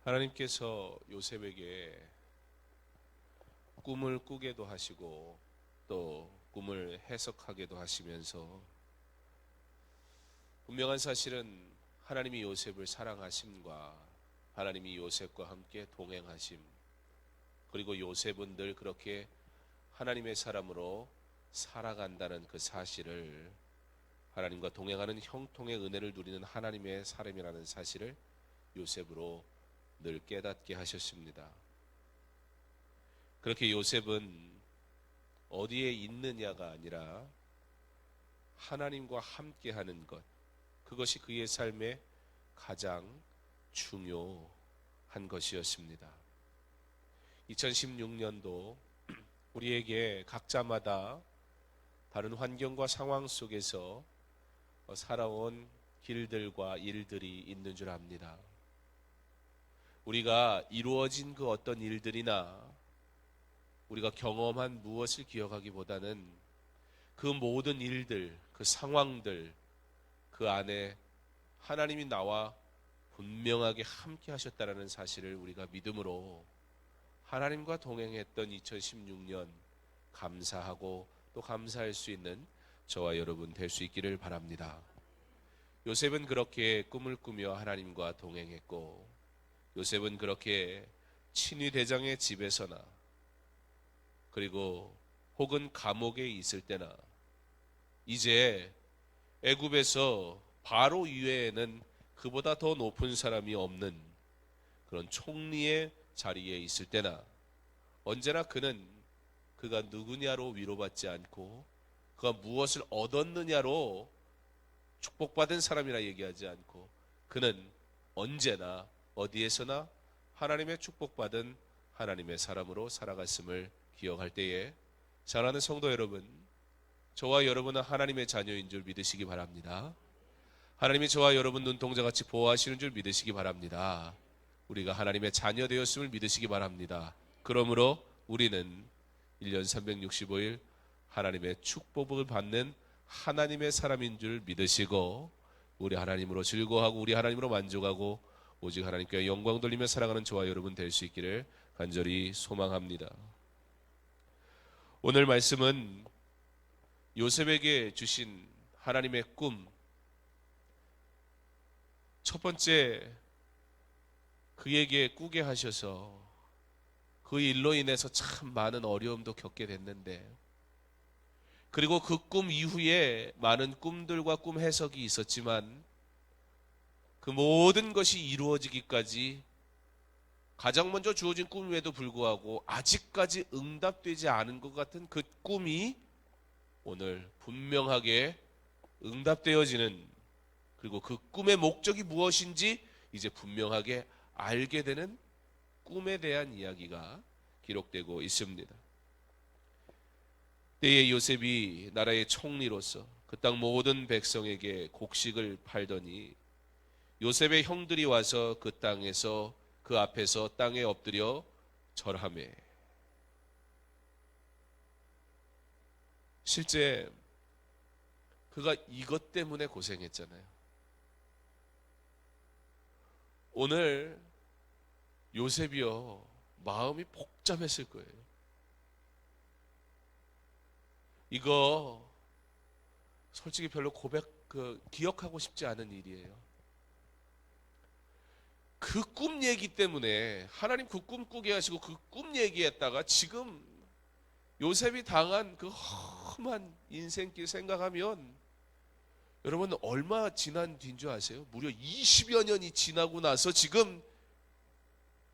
하나님께서 요셉에게 꿈을 꾸게도 하시고 또 꿈을 해석하게도 하시면서 분명한 사실은 하나님이 요셉을 사랑하심과 하나님이 요셉과 함께 동행하심, 그리고 요셉은 늘 그렇게 하나님의 사람으로 살아간다는 그 사실을, 하나님과 동행하는 형통의 은혜를 누리는 하나님의 사람이라는 사실을 요셉으로 늘 깨닫게 하셨습니다. 그렇게 요셉은 어디에 있느냐가 아니라 하나님과 함께하는 것, 그것이 그의 삶의 가장 중요한 것이었습니다. 2016년도 우리에게 각자마다 다른 환경과 상황 속에서 살아온 길들과 일들이 있는 줄 압니다. 우리가 이루어진 그 어떤 일들이나 우리가 경험한 무엇을 기억하기보다는 그 모든 일들, 그 상황들, 그 안에 하나님이 나와 분명하게 함께 하셨다는 사실을 우리가 믿음으로 하나님과 동행했던 2016년 감사하고 또 감사할 수 있는 저와 여러분 될 수 있기를 바랍니다. 요셉은 그렇게 꿈을 꾸며 하나님과 동행했고, 요셉은 그렇게 친위 대장의 집에서나 그리고 혹은 감옥에 있을 때나 이제 애굽에서 바로 이외에는 그보다 더 높은 사람이 없는 그런 총리의 자리에 있을 때나 언제나 그는 그가 누구냐로 위로받지 않고 그가 무엇을 얻었느냐로 축복받은 사람이라 얘기하지 않고 그는 언제나 어디에서나 하나님의 축복받은 하나님의 사람으로 살아갔음을 기억할 때에, 사랑하는 성도 여러분, 저와 여러분은 하나님의 자녀인 줄 믿으시기 바랍니다. 하나님이 저와 여러분 눈동자같이 보호하시는 줄 믿으시기 바랍니다. 우리가 하나님의 자녀 되었음을 믿으시기 바랍니다. 그러므로 우리는 1년 365일 하나님의 축복을 받는 하나님의 사람인 줄 믿으시고 우리 하나님으로 즐거워하고 우리 하나님으로 만족하고 오직 하나님께 영광 돌리며 살아가는 저와 여러분 될 수 있기를 간절히 소망합니다. 오늘 말씀은 요셉에게 주신 하나님의 꿈, 첫 번째 그에게 꾸게 하셔서 그 일로 인해서 참 많은 어려움도 겪게 됐는데, 그리고 그 꿈 이후에 많은 꿈들과 꿈 해석이 있었지만 그 모든 것이 이루어지기까지 가장 먼저 주어진 꿈임에도 불구하고 아직까지 응답되지 않은 것 같은 그 꿈이 오늘 분명하게 응답되어지는, 그리고 그 꿈의 목적이 무엇인지 이제 분명하게 알게 되는 꿈에 대한 이야기가 기록되고 있습니다. 때에 요셉이 나라의 총리로서 그 땅 모든 백성에게 곡식을 팔더니 요셉의 형들이 와서 그 땅에서 그 앞에서 땅에 엎드려 절하매. 실제 그가 이것 때문에 고생했잖아요. 오늘 요셉이요, 마음이 복잡했을 거예요. 이거 솔직히 별로 기억하고 싶지 않은 일이에요. 그 꿈 얘기 때문에 하나님 그 꿈 꾸게 하시고 그 꿈 얘기했다가 지금 요셉이 당한 그 험한 인생길 생각하면 여러분 얼마 지난 뒤인 줄 아세요? 무려 20여 년이 지나고 나서 지금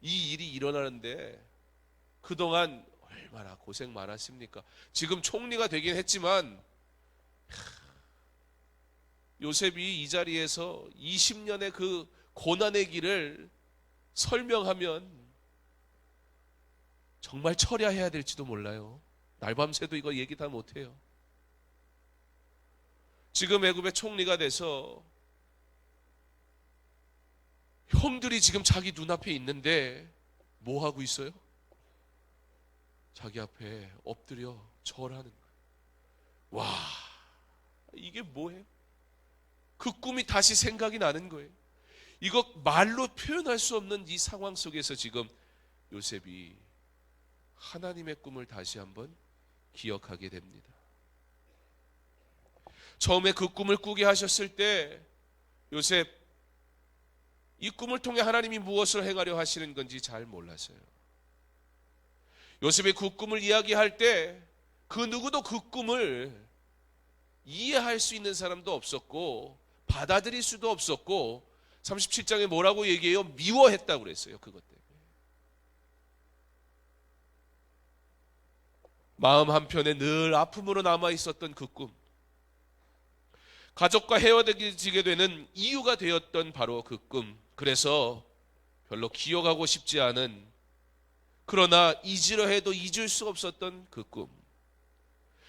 이 일이 일어나는데 그동안 얼마나 고생 많았습니까? 지금 총리가 되긴 했지만 요셉이 이 자리에서 20년의 그 고난의 길을 설명하면 정말 철야해야 될지도 몰라요. 날밤새도 이거 얘기 다 못해요. 지금 애굽의 총리가 돼서 형들이 지금 자기 눈앞에 있는데 뭐 하고 있어요? 자기 앞에 엎드려 절하는 거예요. 와, 이게 뭐예요? 그 꿈이 다시 생각이 나는 거예요. 이거 말로 표현할 수 없는 이 상황 속에서 지금 요셉이 하나님의 꿈을 다시 한번 기억하게 됩니다. 처음에 그 꿈을 꾸게 하셨을 때 요셉 이 꿈을 통해 하나님이 무엇을 행하려 하시는 건지 잘 몰랐어요. 요셉의 그 꿈을 이야기할 때 그 누구도 그 꿈을 이해할 수 있는 사람도 없었고 받아들일 수도 없었고 37장에 뭐라고 얘기해요? 미워했다고 그랬어요. 그것 때문에. 마음 한편에 늘 아픔으로 남아있었던 그 꿈, 가족과 헤어지게 되는 이유가 되었던 바로 그 꿈, 그래서 별로 기억하고 싶지 않은, 그러나 잊으려 해도 잊을 수 없었던 그 꿈.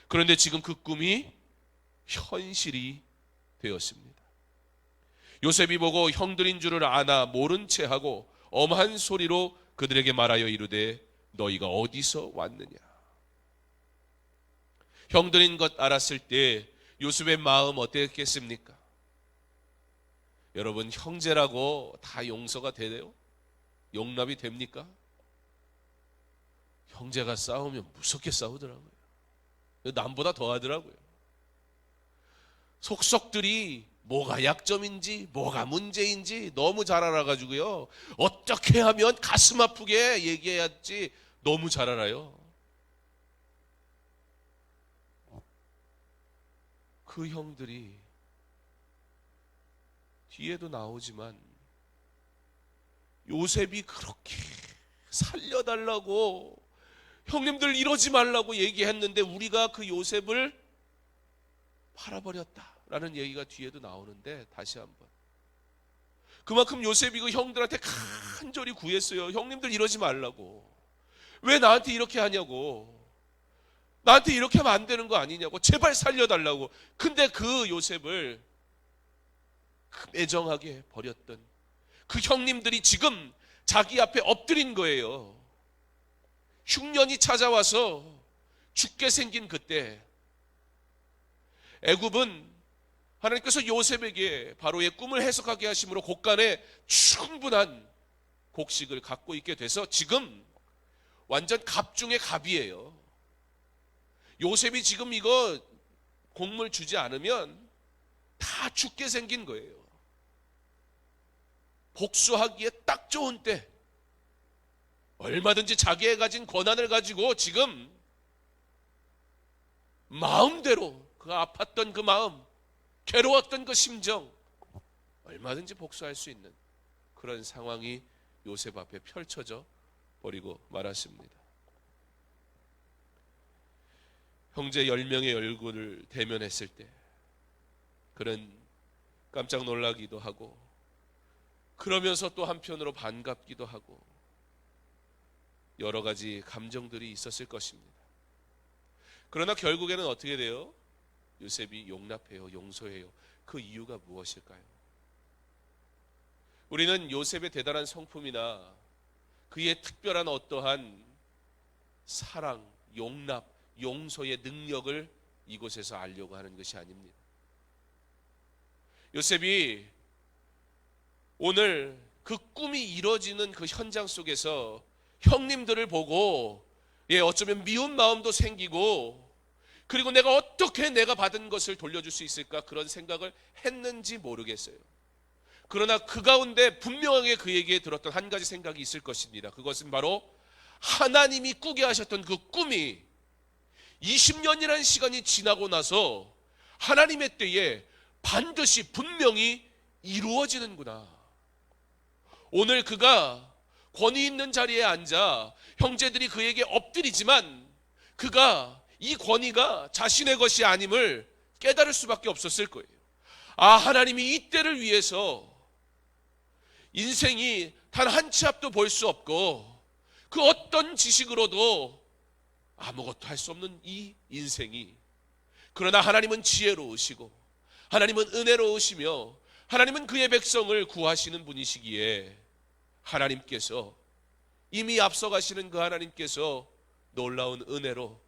그런데 지금 그 꿈이 현실이 되었습니다. 요셉이 보고 형들인 줄을 아나 모른 채 하고 엄한 소리로 그들에게 말하여 이르되 너희가 어디서 왔느냐. 형들인 것 알았을 때 요셉의 마음 어땠겠습니까? 여러분, 형제라고 다 용서가 돼요? 용납이 됩니까? 형제가 싸우면 무섭게 싸우더라고요. 남보다 더 하더라고요. 속속들이 뭐가 약점인지 뭐가 문제인지 너무 잘 알아가지고요, 어떻게 하면 가슴 아프게 얘기해야지 너무 잘 알아요. 그 형들이 뒤에도 나오지만 요셉이 그렇게 살려달라고, 형님들 이러지 말라고 얘기했는데 우리가 그 요셉을 팔아버렸다라는 얘기가 뒤에도 나오는데, 다시 한번 그만큼 요셉이 그 형들한테 간절히 구했어요. 형님들 이러지 말라고, 왜 나한테 이렇게 하냐고, 나한테 이렇게 하면 안 되는 거 아니냐고, 제발 살려달라고. 근데 그 요셉을 매정하게 버렸던 그 형님들이 지금 자기 앞에 엎드린 거예요. 흉년이 찾아와서 죽게 생긴 그때 애굽은 하나님께서 요셉에게 바로의 꿈을 해석하게 하심으로 곡간에 충분한 곡식을 갖고 있게 돼서 지금 완전 갑 중의 갑이에요. 요셉이 지금 이거 곡물 주지 않으면 다 죽게 생긴 거예요. 복수하기에 딱 좋은 때, 얼마든지 자기의 가진 권한을 가지고 지금 마음대로 그 아팠던 그 마음, 괴로웠던 그 심정 얼마든지 복수할 수 있는 그런 상황이 요셉 앞에 펼쳐져 버리고 말았습니다. 형제 10명의 얼굴을 대면했을 때 그는 깜짝 놀라기도 하고, 그러면서 또 한편으로 반갑기도 하고, 여러 가지 감정들이 있었을 것입니다. 그러나 결국에는 어떻게 돼요? 요셉이 용납해요, 용서해요. 그 이유가 무엇일까요? 우리는 요셉의 대단한 성품이나 그의 특별한 어떠한 사랑, 용납, 용서의 능력을 이곳에서 알려고 하는 것이 아닙니다. 요셉이 오늘 그 꿈이 이루어지는 그 현장 속에서 형님들을 보고 어쩌면 미운 마음도 생기고, 그리고 내가 어떻게 내가 받은 것을 돌려줄 수 있을까, 그런 생각을 했는지 모르겠어요. 그러나 그 가운데 분명하게 그에게 들었던 한 가지 생각이 있을 것입니다. 그것은 바로 하나님이 꾸게 하셨던 그 꿈이 20년이라는 시간이 지나고 나서 하나님의 때에 반드시 분명히 이루어지는구나. 오늘 그가 권위 있는 자리에 앉아 형제들이 그에게 엎드리지만 그가 이 권위가 자신의 것이 아님을 깨달을 수밖에 없었을 거예요. 아, 하나님이 이 때를 위해서 인생이 단 한 치 앞도 볼 수 없고 그 어떤 지식으로도 아무것도 할 수 없는 이 인생이, 그러나 하나님은 지혜로우시고 하나님은 은혜로우시며 하나님은 그의 백성을 구하시는 분이시기에 하나님께서, 이미 앞서가시는 그 하나님께서 놀라운 은혜로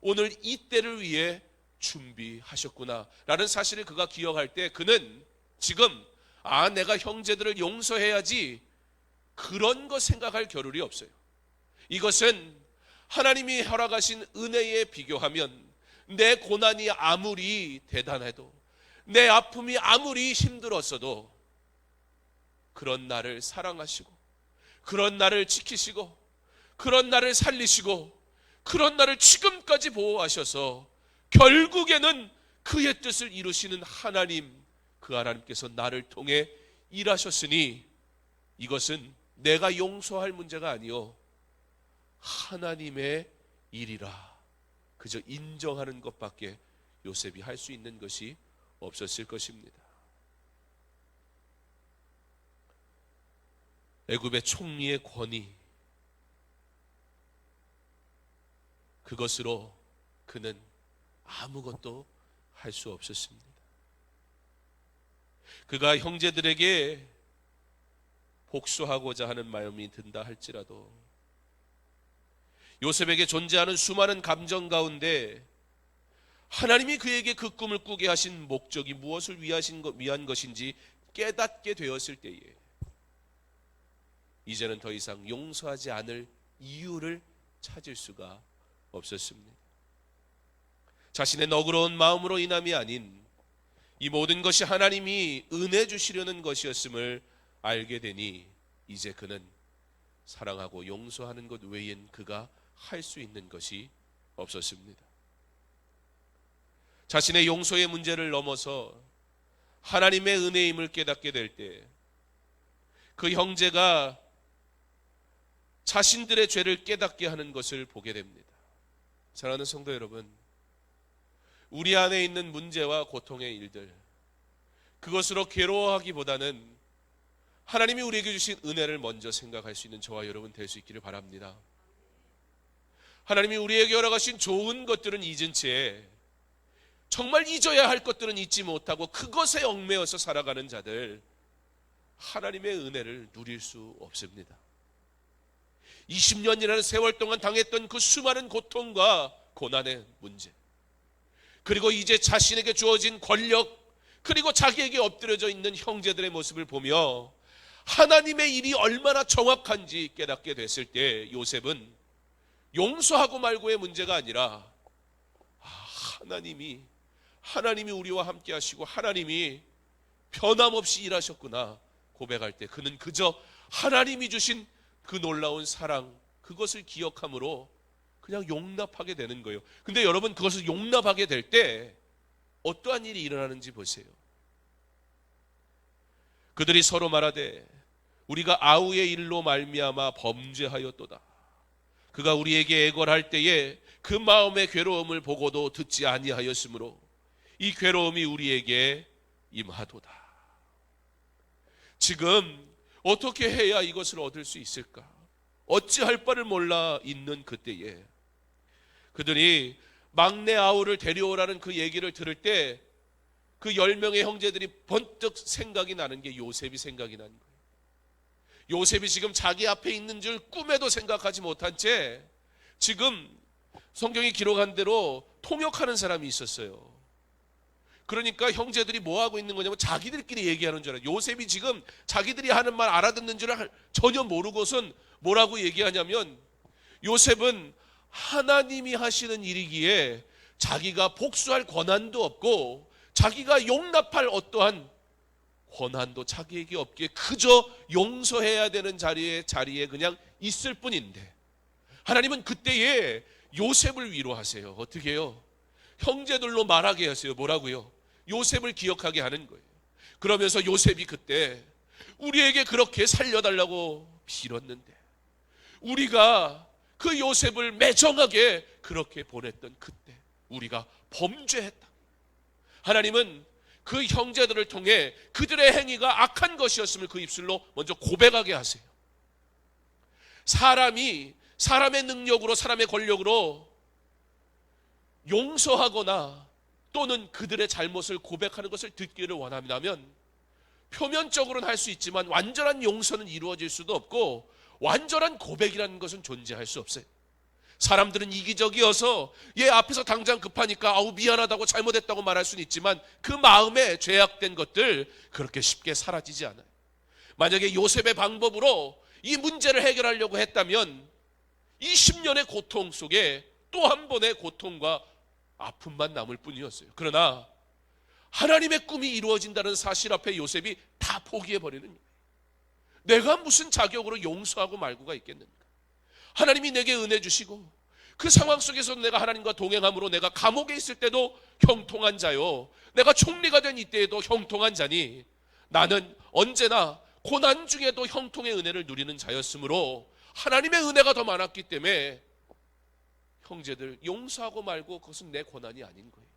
오늘 이 때를 위해 준비하셨구나 라는 사실을 그가 기억할 때 그는 지금 내가 형제들을 용서해야지, 그런 거 생각할 겨를이 없어요. 이것은 하나님이 허락하신 은혜에 비교하면 내 고난이 아무리 대단해도, 내 아픔이 아무리 힘들었어도 그런 나를 사랑하시고, 그런 나를 지키시고, 그런 나를 살리시고, 그런 나를 지금까지 보호하셔서 결국에는 그의 뜻을 이루시는 하나님, 그 하나님께서 나를 통해 일하셨으니 이것은 내가 용서할 문제가 아니요 하나님의 일이라, 그저 인정하는 것밖에 요셉이 할 수 있는 것이 없었을 것입니다. 애굽의 총리의 권위, 그것으로 그는 아무것도 할 수 없었습니다. 그가 형제들에게 복수하고자 하는 마음이 든다 할지라도 요셉에게 존재하는 수많은 감정 가운데 하나님이 그에게 그 꿈을 꾸게 하신 목적이 무엇을 위한 것인지 깨닫게 되었을 때에 이제는 더 이상 용서하지 않을 이유를 찾을 수가 없었습니다. 자신의 너그러운 마음으로 인함이 아닌 이 모든 것이 하나님이 은혜 주시려는 것이었음을 알게 되니 이제 그는 사랑하고 용서하는 것 외엔 그가 할 수 있는 것이 없었습니다. 자신의 용서의 문제를 넘어서 하나님의 은혜임을 깨닫게 될 때 그 형제가 자신들의 죄를 깨닫게 하는 것을 보게 됩니다. 사랑하는 성도 여러분, 우리 안에 있는 문제와 고통의 일들, 그것으로 괴로워하기보다는 하나님이 우리에게 주신 은혜를 먼저 생각할 수 있는 저와 여러분 될 수 있기를 바랍니다. 하나님이 우리에게 허락하신 좋은 것들은 잊은 채 정말 잊어야 할 것들은 잊지 못하고 그것에 얽매여서 살아가는 자들, 하나님의 은혜를 누릴 수 없습니다. 20년이라는 세월 동안 당했던 그 수많은 고통과 고난의 문제, 그리고 이제 자신에게 주어진 권력, 그리고 자기에게 엎드려져 있는 형제들의 모습을 보며 하나님의 일이 얼마나 정확한지 깨닫게 됐을 때 요셉은 용서하고 말고의 문제가 아니라 하나님이 우리와 함께 하시고 하나님이 변함없이 일하셨구나 고백할 때 그는 그저 하나님이 주신 그 놀라운 사랑, 그것을 기억함으로 그냥 용납하게 되는 거예요. 근데 여러분, 그것을 용납하게 될 때 어떠한 일이 일어나는지 보세요. 그들이 서로 말하되 우리가 아우의 일로 말미암아 범죄하였도다. 그가 우리에게 애걸할 때에 그 마음의 괴로움을 보고도 듣지 아니하였으므로 이 괴로움이 우리에게 임하도다. 지금 어떻게 해야 이것을 얻을 수 있을까? 어찌할 바를 몰라 있는 그때에 그들이 막내 아우를 데려오라는 그 얘기를 들을 때 그 10명의 형제들이 번뜩 생각이 나는 게 요셉이 생각이 난 거예요. 요셉이 지금 자기 앞에 있는 줄 꿈에도 생각하지 못한 채 지금 성경이 기록한 대로 통역하는 사람이 있었어요. 그러니까 형제들이 뭐 하고 있는 거냐면 자기들끼리 얘기하는 줄 알아요. 요셉이 지금 자기들이 하는 말 알아듣는 줄 전혀 모르고선 뭐라고 얘기하냐면, 요셉은 하나님이 하시는 일이기에 자기가 복수할 권한도 없고 자기가 용납할 어떠한 권한도 자기에게 없기에 그저 용서해야 되는 자리에 그냥 있을 뿐인데, 하나님은 그때에 요셉을 위로하세요. 어떻게 해요? 형제들로 말하게 하세요. 뭐라고요? 요셉을 기억하게 하는 거예요. 그러면서 요셉이 그때 우리에게 그렇게 살려달라고 빌었는데, 우리가 그 요셉을 매정하게 그렇게 보냈던 그때 우리가 범죄했다. 하나님은 그 형제들을 통해 그들의 행위가 악한 것이었음을 그 입술로 먼저 고백하게 하세요. 사람이 사람의 능력으로, 사람의 권력으로 용서하거나 또는 그들의 잘못을 고백하는 것을 듣기를 원한다면 표면적으로는 할 수 있지만 완전한 용서는 이루어질 수도 없고 완전한 고백이라는 것은 존재할 수 없어요. 사람들은 이기적이어서 얘 앞에서 당장 급하니까 아우 미안하다고 잘못했다고 말할 수는 있지만 그 마음에 죄악된 것들 그렇게 쉽게 사라지지 않아요. 만약에 요셉의 방법으로 이 문제를 해결하려고 했다면 이 10년의 고통 속에 또 한 번의 고통과 아픔만 남을 뿐이었어요. 그러나 하나님의 꿈이 이루어진다는 사실 앞에 요셉이 다 포기해버리는 거예요. 내가 무슨 자격으로 용서하고 말고가 있겠는가? 하나님이 내게 은혜 주시고 그 상황 속에서 내가 하나님과 동행함으로 내가 감옥에 있을 때도 형통한 자요, 내가 총리가 된 이때에도 형통한 자니 나는 언제나 고난 중에도 형통의 은혜를 누리는 자였으므로 하나님의 은혜가 더 많았기 때문에 형제들 용서하고 말고 그것은 내 고난이 아닌 거예요.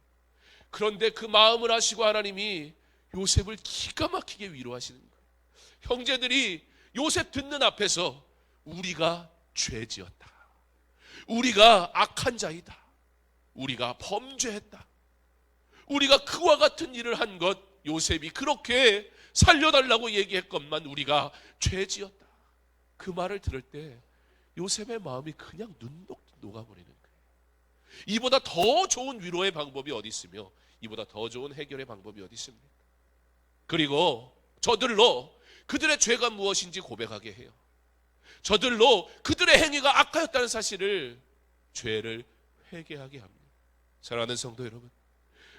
그런데 그 마음을 아시고 하나님이 요셉을 기가 막히게 위로하시는 거예요. 형제들이 요셉 듣는 앞에서 우리가 죄지었다, 우리가 악한 자이다, 우리가 범죄했다, 우리가 그와 같은 일을 한 것, 요셉이 그렇게 살려달라고 얘기했건만 우리가 죄지었다. 그 말을 들을 때 요셉의 마음이 그냥 눈독 녹아버리는 거예요. 이보다 더 좋은 위로의 방법이 어디 있으며 이보다 더 좋은 해결의 방법이 어디 있습니까? 그리고 저들로 그들의 죄가 무엇인지 고백하게 해요. 저들로 그들의 행위가 악하였다는 사실을, 죄를 회개하게 합니다. 사랑하는 성도 여러분,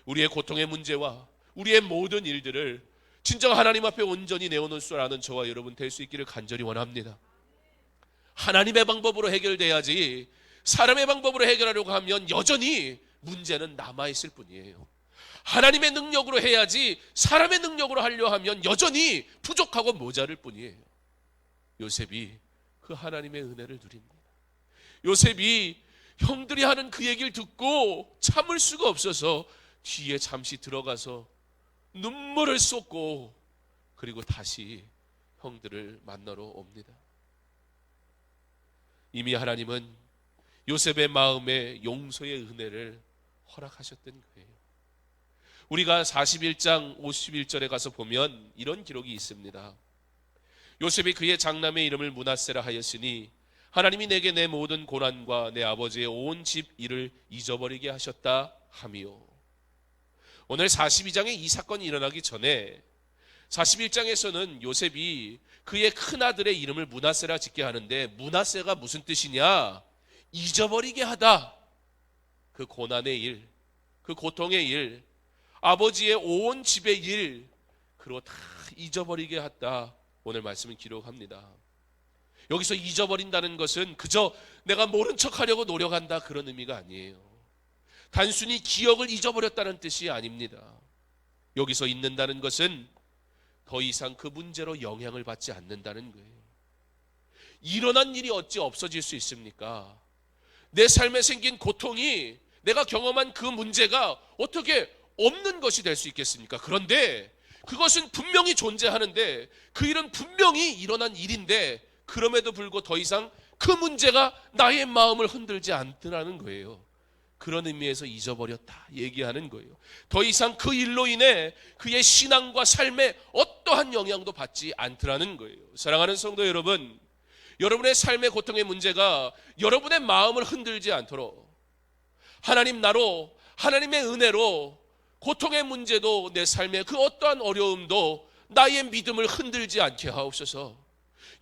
우리의 고통의 문제와 우리의 모든 일들을 진정 하나님 앞에 온전히 내어놓을 줄 아는 저와 여러분 될 수 있기를 간절히 원합니다. 하나님의 방법으로 해결돼야지 사람의 방법으로 해결하려고 하면 여전히 문제는 남아있을 뿐이에요. 하나님의 능력으로 해야지 사람의 능력으로 하려 하면 여전히 부족하고 모자랄 뿐이에요. 요셉이 그 하나님의 은혜를 누립니다. 요셉이 형들이 하는 그 얘기를 듣고 참을 수가 없어서 뒤에 잠시 들어가서 눈물을 쏟고 그리고 다시 형들을 만나러 옵니다. 이미 하나님은 요셉의 마음에 용서의 은혜를 허락하셨던 거예요. 우리가 41장 51절에 가서 보면 이런 기록이 있습니다. 요셉이 그의 장남의 이름을 므낫세라 하였으니 하나님이 내게 내 모든 고난과 내 아버지의 온 집 일을 잊어버리게 하셨다 하며, 오늘 42장에 이 사건이 일어나기 전에 41장에서는 요셉이 그의 큰아들의 이름을 므낫세라 짓게 하는데, 므낫세가 무슨 뜻이냐? 잊어버리게 하다. 그 고난의 일, 그 고통의 일, 아버지의 온 집의 일, 그로 다 잊어버리게 했다. 오늘 말씀은 기록합니다. 여기서 잊어버린다는 것은 그저 내가 모른 척하려고 노력한다, 그런 의미가 아니에요. 단순히 기억을 잊어버렸다는 뜻이 아닙니다. 여기서 잊는다는 것은 더 이상 그 문제로 영향을 받지 않는다는 거예요. 일어난 일이 어찌 없어질 수 있습니까? 내 삶에 생긴 고통이, 내가 경험한 그 문제가 어떻게 없는 것이 될 수 있겠습니까? 그런데 그것은 분명히 존재하는데, 그 일은 분명히 일어난 일인데, 그럼에도 불구하고 더 이상 그 문제가 나의 마음을 흔들지 않더라는 거예요. 그런 의미에서 잊어버렸다 얘기하는 거예요. 더 이상 그 일로 인해 그의 신앙과 삶에 어떠한 영향도 받지 않더라는 거예요. 사랑하는 성도 여러분, 여러분의 삶의 고통의 문제가 여러분의 마음을 흔들지 않도록 하나님 나로, 하나님의 은혜로 고통의 문제도, 내 삶의 그 어떠한 어려움도 나의 믿음을 흔들지 않게 하옵소서.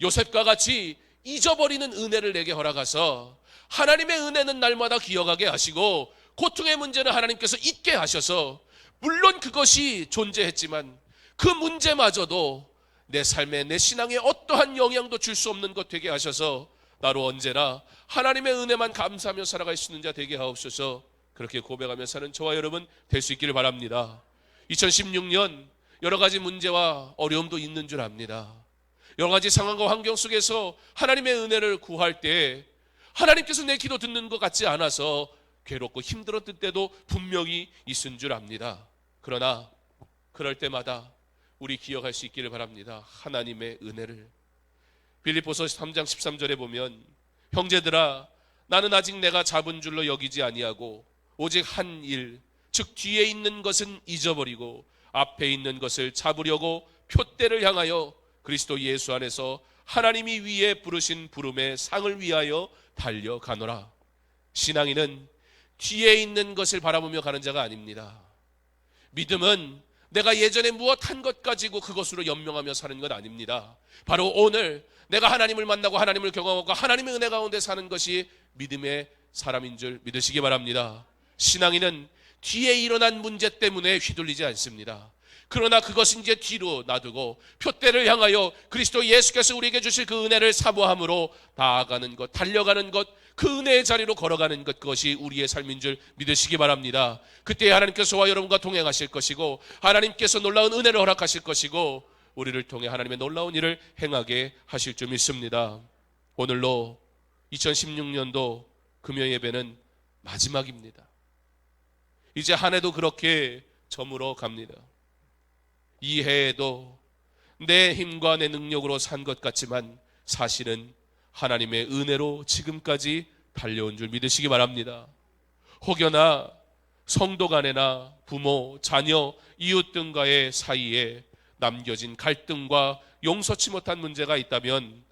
요셉과 같이 잊어버리는 은혜를 내게 허락하서 하나님의 은혜는 날마다 기억하게 하시고, 고통의 문제는 하나님께서 잊게 하셔서, 물론 그것이 존재했지만 그 문제마저도 내 삶에, 내 신앙에 어떠한 영향도 줄 수 없는 것 되게 하셔서 나로 언제나 하나님의 은혜만 감사하며 살아갈 수 있는 자 되게 하옵소서. 그렇게 고백하며 사는 저와 여러분 될 수 있기를 바랍니다. 2016년 여러 가지 문제와 어려움도 있는 줄 압니다. 여러 가지 상황과 환경 속에서 하나님의 은혜를 구할 때 하나님께서 내 기도 듣는 것 같지 않아서 괴롭고 힘들었을 때도 분명히 있은 줄 압니다. 그러나 그럴 때마다 우리 기억할 수 있기를 바랍니다. 하나님의 은혜를. 빌립보서 3장 13절에 보면, 형제들아 나는 아직 내가 잡은 줄로 여기지 아니하고 오직 한 일, 즉 뒤에 있는 것은 잊어버리고 앞에 있는 것을 잡으려고 표대를 향하여 그리스도 예수 안에서 하나님이 위에 부르신 부름의 상을 위하여 달려가노라. 신앙인은 뒤에 있는 것을 바라보며 가는 자가 아닙니다. 믿음은 내가 예전에 무엇 한 것 가지고 그것으로 연명하며 사는 것 아닙니다. 바로 오늘 내가 하나님을 만나고 하나님을 경험하고 하나님의 은혜 가운데 사는 것이 믿음의 사람인 줄 믿으시기 바랍니다. 신앙인은 뒤에 일어난 문제 때문에 휘둘리지 않습니다. 그러나 그것은 이제 뒤로 놔두고 표대를 향하여 그리스도 예수께서 우리에게 주실 그 은혜를 사모함으로 나아가는 것, 달려가는 것, 그 은혜의 자리로 걸어가는 것, 그것이 우리의 삶인 줄 믿으시기 바랍니다. 그때 하나님께서 저와 여러분과 동행하실 것이고 하나님께서 놀라운 은혜를 허락하실 것이고 우리를 통해 하나님의 놀라운 일을 행하게 하실 줄 믿습니다. 오늘로 2016년도 금요 예배는 마지막입니다. 이제 한 해도 그렇게 저물어 갑니다. 이 해에도 내 힘과 내 능력으로 산 것 같지만 사실은 하나님의 은혜로 지금까지 달려온 줄 믿으시기 바랍니다. 혹여나 성도 간에나 부모, 자녀, 이웃 등과의 사이에 남겨진 갈등과 용서치 못한 문제가 있다면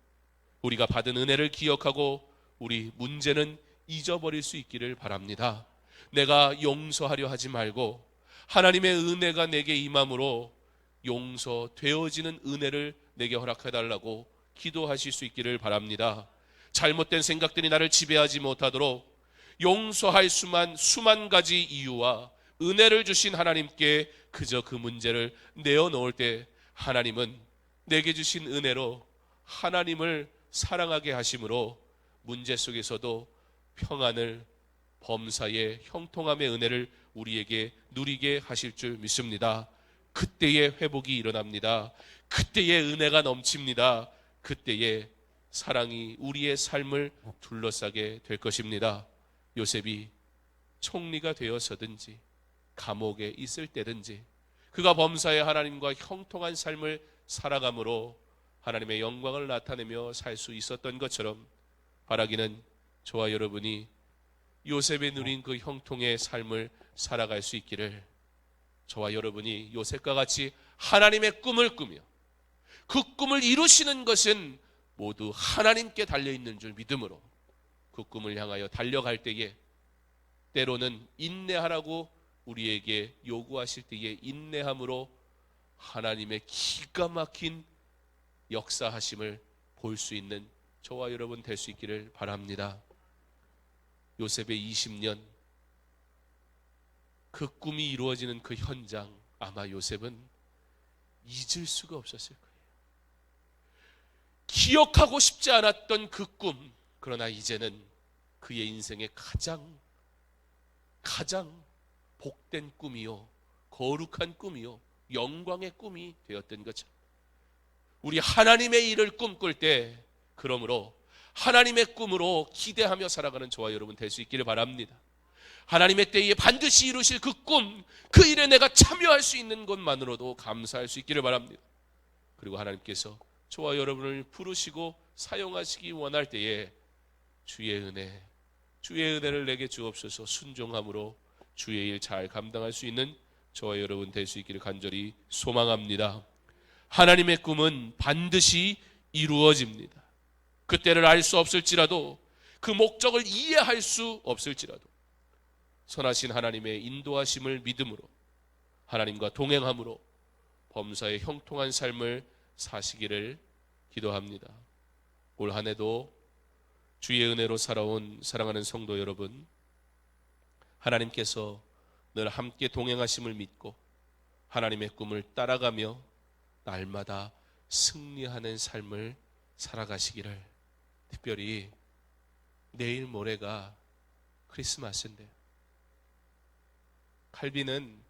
우리가 받은 은혜를 기억하고 우리 문제는 잊어버릴 수 있기를 바랍니다. 내가 용서하려 하지 말고 하나님의 은혜가 내게 임함으로 용서되어지는 은혜를 내게 허락해달라고 기도하실 수 있기를 바랍니다. 잘못된 생각들이 나를 지배하지 못하도록 용서할 수만 가지 이유와 은혜를 주신 하나님께 그저 그 문제를 내어놓을 때 하나님은 내게 주신 은혜로 하나님을 사랑하게 하심으로 문제 속에서도 평안을, 범사의 형통함의 은혜를 우리에게 누리게 하실 줄 믿습니다. 그때의 회복이 일어납니다. 그때의 은혜가 넘칩니다. 그때의 사랑이 우리의 삶을 둘러싸게 될 것입니다. 요셉이 총리가 되어서든지 감옥에 있을 때든지 그가 범사의 하나님과 형통한 삶을 살아감으로 하나님의 영광을 나타내며 살 수 있었던 것처럼 바라기는 저와 여러분이 요셉이 누린 그 형통의 삶을 살아갈 수 있기를, 저와 여러분이 요셉과 같이 하나님의 꿈을 꾸며 그 꿈을 이루시는 것은 모두 하나님께 달려있는 줄 믿음으로 그 꿈을 향하여 달려갈 때에 때로는 인내하라고 우리에게 요구하실 때에 인내함으로 하나님의 기가 막힌 역사하심을 볼 수 있는 저와 여러분 될 수 있기를 바랍니다. 요셉의 20년 그 꿈이 이루어지는 그 현장, 아마 요셉은 잊을 수가 없었을 거예요. 기억하고 싶지 않았던 그 꿈, 그러나 이제는 그의 인생의 가장 복된 꿈이요, 거룩한 꿈이요, 영광의 꿈이 되었던 것처럼 우리 하나님의 일을 꿈꿀 때 그러므로 하나님의 꿈으로 기대하며 살아가는 저와 여러분 될 수 있기를 바랍니다. 하나님의 때에 반드시 이루실 그 꿈, 그 일에 내가 참여할 수 있는 것만으로도 감사할 수 있기를 바랍니다. 그리고 하나님께서 저와 여러분을 부르시고 사용하시기 원할 때에 주의 은혜를 내게 주옵소서. 순종함으로 주의 일 잘 감당할 수 있는 저와 여러분 될 수 있기를 간절히 소망합니다. 하나님의 꿈은 반드시 이루어집니다. 그때를 알 수 없을지라도, 그 목적을 이해할 수 없을지라도 선하신 하나님의 인도하심을 믿음으로 하나님과 동행함으로 범사의 형통한 삶을 사시기를 기도합니다. 올 한 해도 주의 은혜로 살아온 사랑하는 성도 여러분, 하나님께서 늘 함께 동행하심을 믿고 하나님의 꿈을 따라가며 날마다 승리하는 삶을 살아가시기를, 특별히 내일 모레가 크리스마스인데 칼빈은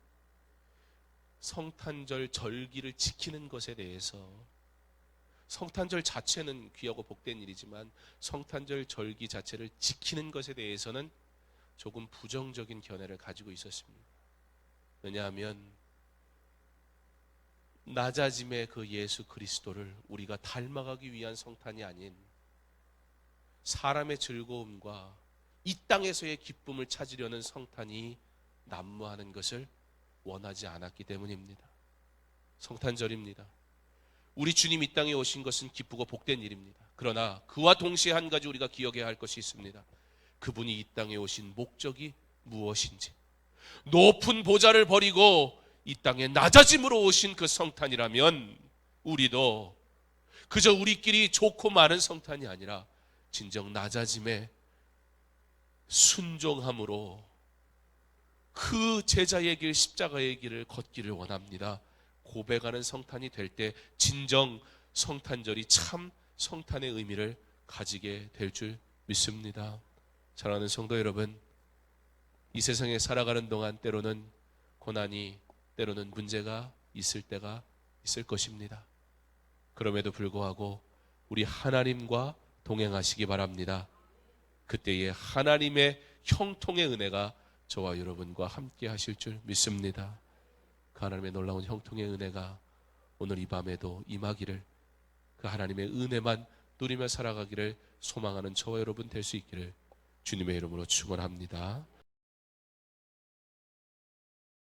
성탄절 절기를 지키는 것에 대해서, 성탄절 자체는 귀하고 복된 일이지만 성탄절 절기 자체를 지키는 것에 대해서는 조금 부정적인 견해를 가지고 있었습니다. 왜냐하면 낮아짐의 그 예수 그리스도를 우리가 닮아가기 위한 성탄이 아닌 사람의 즐거움과 이 땅에서의 기쁨을 찾으려는 성탄이 난무하는 것을 원하지 않았기 때문입니다. 성탄절입니다. 우리 주님 이 땅에 오신 것은 기쁘고 복된 일입니다. 그러나 그와 동시에 한 가지 우리가 기억해야 할 것이 있습니다. 그분이 이 땅에 오신 목적이 무엇인지, 높은 보좌를 버리고 이 땅에 낮아짐으로 오신 그 성탄이라면 우리도 그저 우리끼리 좋고 많은 성탄이 아니라 진정 낮아짐에 순종함으로 그 제자의 길, 십자가의 길을 걷기를 원합니다. 고백하는 성탄이 될 때 진정 성탄절이 참 성탄의 의미를 가지게 될 줄 믿습니다. 사랑하는 성도 여러분, 이 세상에 살아가는 동안 때로는 고난이, 때로는 문제가 있을 때가 있을 것입니다. 그럼에도 불구하고 우리 하나님과 동행하시기 바랍니다. 그때에 하나님의 형통의 은혜가 저와 여러분과 함께 하실 줄 믿습니다. 그 하나님의 놀라운 형통의 은혜가 오늘 이 밤에도 임하기를, 그 하나님의 은혜만 누리며 살아가기를 소망하는 저와 여러분 될 수 있기를 주님의 이름으로 축원합니다.